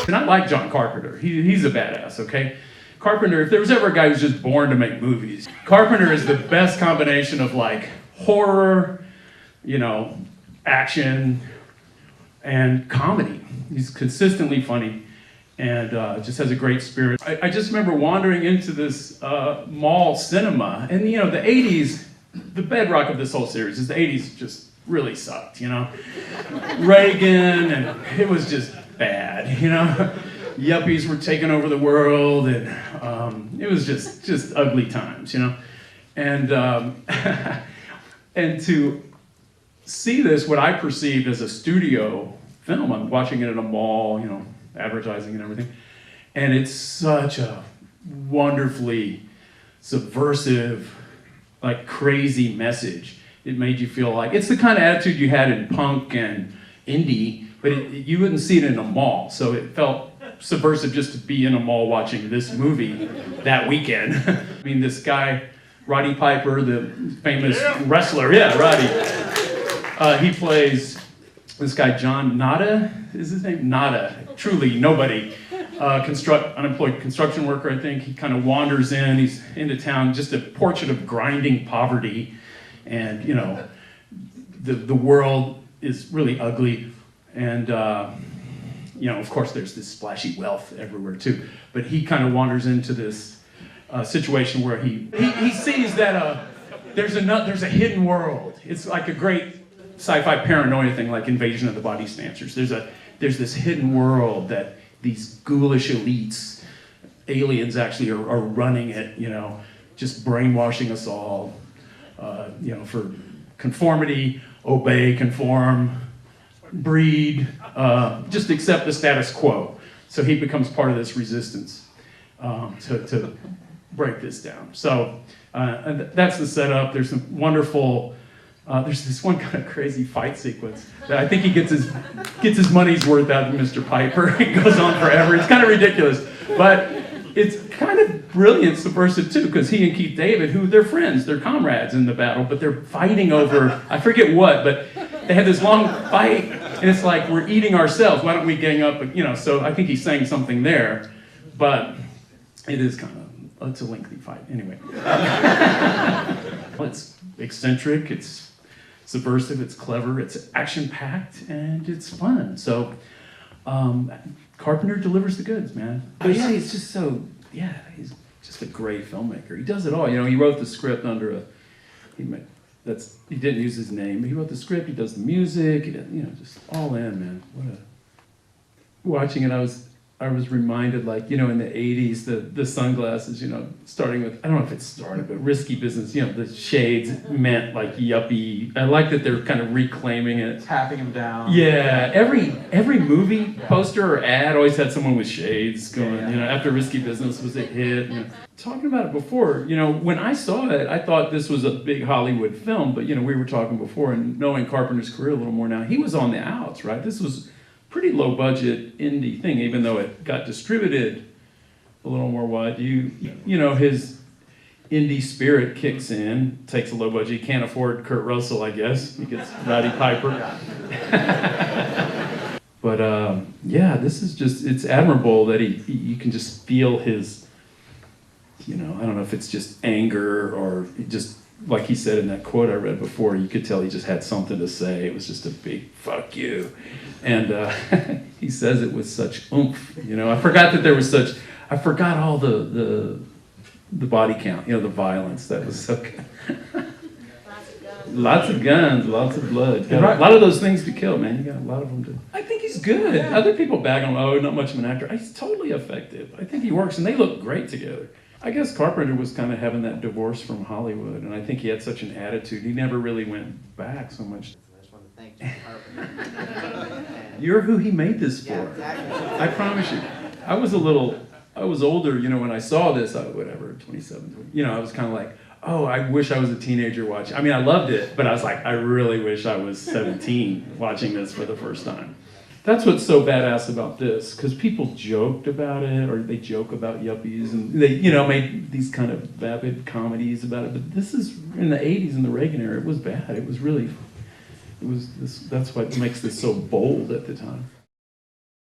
And I like John Carpenter. He's a badass, okay? Carpenter, if there was ever a guy who's just born to make movies, Carpenter is the best combination of like horror, you know, action, and comedy. He's consistently funny and just has a great spirit. I just remember wandering into this mall cinema, and you know, the 80s, the bedrock of this whole series is the 80s just really sucked, you know? Reagan, and it was just bad, you know? Yuppies were taking over the world, and it was just ugly times, you know? And, and to see this, what I perceived as a studio film, I'm watching it in a mall, you know, advertising and everything, and it's such a wonderfully subversive, like crazy message. It made you feel like, it's the kind of attitude you had in punk and indie, but you wouldn't see it in a mall, so it felt subversive just to be in a mall watching this movie that weekend. I mean, this guy, Roddy Piper, the famous wrestler, yeah, Roddy, he plays this guy, John Nada, is his name? Nada, truly nobody. Unemployed construction worker, I think. He kind of wanders in, he's into town, just a portrait of grinding poverty. And, you know, the world is really ugly. And, you know, of course, there's this splashy wealth everywhere, too. But he kind of wanders into this situation where he sees that there's a hidden world. It's like a great sci-fi paranoia thing, like Invasion of the Body Snatchers. There's this hidden world that these ghoulish elites, aliens actually are running it, you know, just brainwashing us all, you know, for conformity, obey, conform, breed, just accept the status quo. So he becomes part of this resistance to break this down. So and that's the setup. There's some wonderful. There's this one kind of crazy fight sequence that I think he gets his money's worth out of Mr. Piper. It goes on forever. It's kind of ridiculous, but it's kind of brilliant, subversive too, because he and Keith David, who they're friends, they're comrades in the battle, but they're fighting over, I forget what, but they had this long fight, and it's like, we're eating ourselves. Why don't we gang up? You know, so I think he's saying something there, but it is kind of, it's a lengthy fight. Anyway, it's eccentric. It's subversive, it's clever, it's action-packed, and it's fun. So, Carpenter delivers the goods, man. But yeah, he's just so, yeah, he's just a great filmmaker. He does it all. You know, he wrote the script under he didn't use his name, but he wrote the script, he does the music, he does, you know, just all in, man. Watching it, I was reminded, like, you know, in the 80s, the sunglasses, you know, starting with, I don't know if it started, but risky business, you know, the shades meant like yuppie. I like that they're kind of reclaiming it. Tapping them down. Yeah, every movie poster or ad always had someone with shades going, you know, after Risky Business was a hit. You know. Talking about it before, you know, when I saw it, I thought this was a big Hollywood film, but, you know, we were talking before, and knowing Carpenter's career a little more now, he was on the outs, right? This was pretty low budget indie thing, even though it got distributed a little more wide. You know, his indie spirit kicks in, takes a low budget. He can't afford Kurt Russell, I guess. He gets Roddy Piper. But yeah, this is just, it's admirable that you can just feel his, you know, I don't know if it's just anger or just, like he said in that quote I read before, you could tell he just had something to say. It was just a big fuck you. And he says it with such oomph, you know. I forgot all the body count, you know, the violence. That was so good. Lots of guns, lots of blood. A lot of those things to kill, man. You got a lot of them to. I think he's good. Yeah. Other people bag on him, oh, not much of an actor. He's totally effective. I think he works, and they look great together. I guess Carpenter was kind of having that divorce from Hollywood, and I think he had such an attitude. He never really went back so much. I just want to thank John Carpenter. You're who he made this for. Yeah, exactly. I promise you. I was older, you know, when I saw this, whatever, 27, you know, I was kind of like, oh, I wish I was a teenager watching. I mean, I loved it, but I was like, I really wish I was 17 watching this for the first time. That's what's so badass about this, because people joked about it, or they joke about yuppies, and they, you know, made these kind of vapid comedies about it. But this is in the 80s, in the Reagan era. It was bad. It was really, that's what makes this so bold at the time.